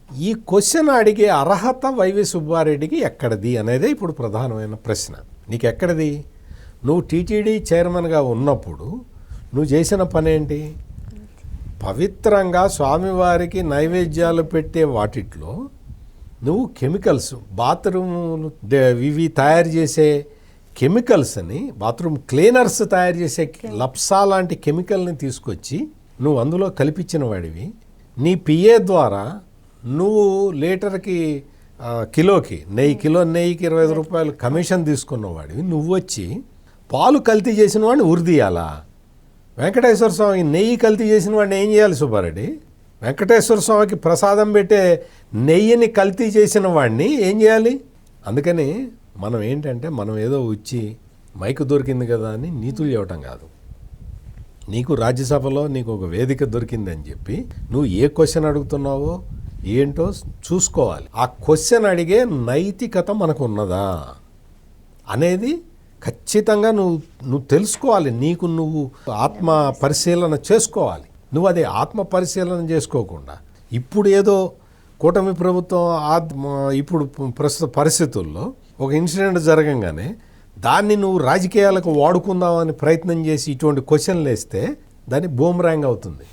ఈ క్వశ్చన్ అడిగే అర్హత వైవి సుబ్బారెడ్డికి ఎక్కడిది అనేదే ఇప్పుడు ప్రధానమైన ప్రశ్న. నీకు ఎక్కడిది? నువ్వు టీటీడీ చైర్మన్గా ఉన్నప్పుడు నువ్వు చేసిన పని ఏంటి? పవిత్రంగా స్వామివారికి నైవేద్యాలు పెట్టే వాటిట్లో నువ్వు కెమికల్స్, బాత్రూమ్ ఇవి తయారు చేసే కెమికల్స్ని, బాత్రూమ్ క్లీనర్స్ తయారు చేసే లప్సా లాంటి కెమికల్ని తీసుకొచ్చి నువ్వు అందులో కల్పించిన వాడివి. నీ పిఏ ద్వారా నువ్వు లీటర్కి కిలోకి కిలో నెయ్యికి 25 రూపాయలు కమిషన్ తీసుకున్నవాడివి. నువ్వు వచ్చి పాలు కల్తీ చేసిన వాడిని ఉరిదీయాలా? వెంకటేశ్వర స్వామికి నెయ్యి కల్తీ చేసిన వాడిని ఏం చేయాలి సుబ్బారెడ్డి? వెంకటేశ్వర స్వామికి ప్రసాదం పెట్టే నెయ్యిని కల్తీ చేసిన వాడిని ఏం చేయాలి? అందుకని మనం ఏంటంటే, మనం ఏదో వచ్చి మైకు దొరికింది కదా అని నీతులు చెప్పటం కాదు. నీకు రాజ్యసభలో నీకు ఒక వేదిక దొరికిందని చెప్పి నువ్వు ఏ క్వశ్చన్ అడుగుతున్నావో ఏంటో చూసుకోవాలి. ఆ క్వశ్చన్ అడిగే నైతికత మనకు ఉన్నదా అనేది ఖచ్చితంగా నువ్వు తెలుసుకోవాలి. నీకు నువ్వు ఆత్మ పరిశీలన చేసుకోవాలి. నువ్వు అది ఆత్మ పరిశీలన చేసుకోకుండా ఇప్పుడు ఏదో కూటమి ప్రభుత్వం ఇప్పుడు ప్రస్తుత పరిస్థితుల్లో ఒక ఇన్సిడెంట్ జరగంగానే దాన్ని నువ్వు రాజకీయాలకు వాడుకుందామని ప్రయత్నం చేసి ఇటువంటి క్వశ్చన్లు వేస్తే దాన్ని బూమరాంగ్ అవుతుంది.